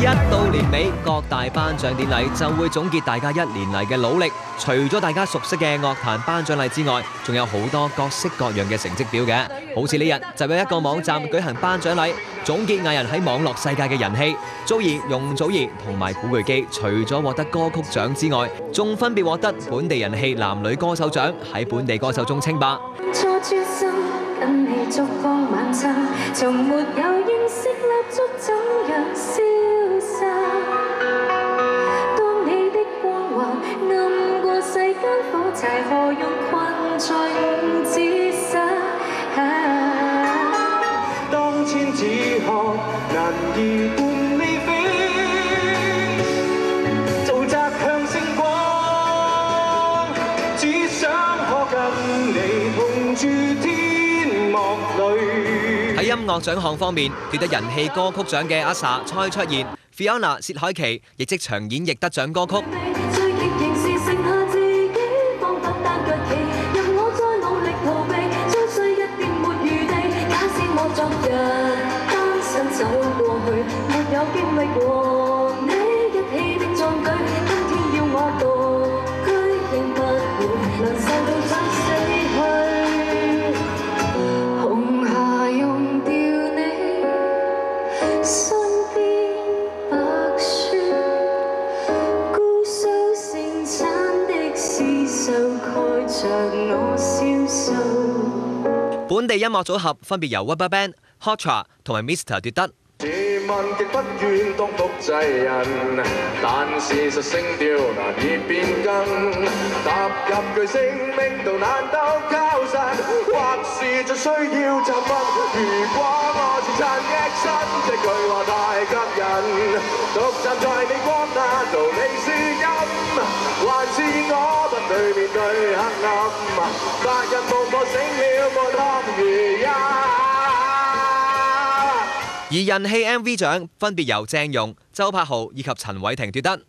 一到年尾，各大頒獎典禮就會總結大家一年嚟嘅努力。除咗大家熟悉嘅樂壇頒獎禮之外，仲有好多各式各樣嘅成績表嘅。好似呢日就有一個網站舉行頒獎禮，總結藝人喺網絡世界嘅人氣。Joey、容祖兒同埋古巨基，除咗獲得歌曲獎之外，仲分別獲得本地人氣男女歌手獎，喺本地歌手中稱霸。跟你燭光晚餐，從沒有認識蠟燭怎樣消散。當你的光環暗過世間火柴，何用困在五指山？當千紙鶴難以伴你飛，做擲向星光，只想可跟你同住天。喺音樂獎項方面，奪得人氣歌曲獎嘅阿 sa、蔡卓妍、Fiona、薛凱琪亦即場演繹得獎歌曲。本地音樂組合分別由 RubberBand、Hotra 同埋 Mr. 奪得。自問極不願當複製人，但事實聲調難以變更，踏入巨星命途難鬥交實，或是最需要習慣。如果我是殘翼身，這句話太吸引，獨站在你光下做你聲音，還是我不對面對黑暗，白日夢我醒了沒堪如一。而人氣 MV 獎分別由鄭融、周柏豪以及陳偉霆奪得。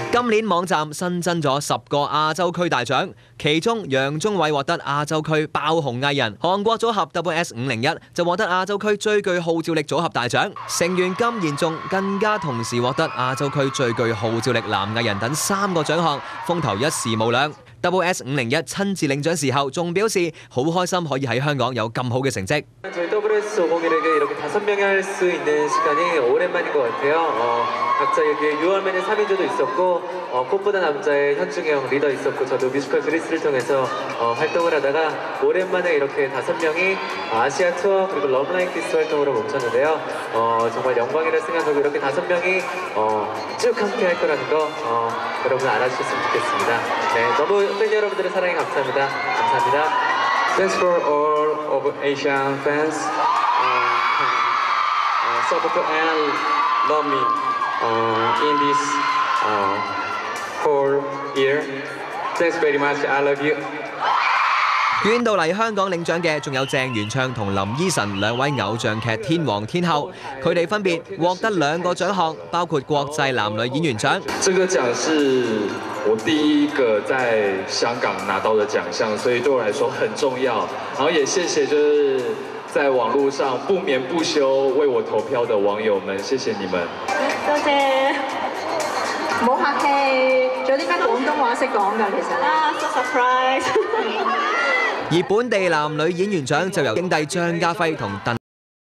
今年網站新增咗10個亞洲區大獎，其中楊宗緯獲得亞洲區爆紅藝人，韓國組合 WS501 就獲得亞洲區最具號召力組合大獎，成員金賢重更加同時獲得亞洲區最具號召力男藝人等3個獎項，風頭一時無兩。WS501 親自領獎時候仲表示好開心可以喺香港有咁好嘅成績。각자 이렇게 6월만에 3인조도 있었고 꽃보다 남자의 현중형 리더 있었고 저도 뮤지컬 그리스를 통해서 활동을 하다가 오랜만에 이렇게 5명이 아시아 투어 그리고 러브 라이크 디스 활동으로 뭉쳤는데요. 정말 영광이라 생각하고 이렇게 5명이 쭉 함께 할 거라는 거 여러분 알아주셨으면 좋겠습니다. 네, 너무 팬 여러분들의 사랑에 감사합니다. 감사합니다. Thanks for all of Asian fans. Support and love me. In this whole year, thanks very much. I love you. 遠道嚟香港領獎嘅仲有鄭元暢同林依晨兩位偶像劇天王天后，佢哋分別獲得2個獎項，包括國際男女演員獎。這個獎是我第一個在香港拿到的獎項，所以對我來說很重要。然後也謝謝就是在網絡上不眠不休為我投票的網友們，謝謝你們。多謝，唔好客氣。仲有啲咩廣東話識講㗎？其實啊 ，so surprise 。而本地男女演員獎就由影帝張家輝同鄧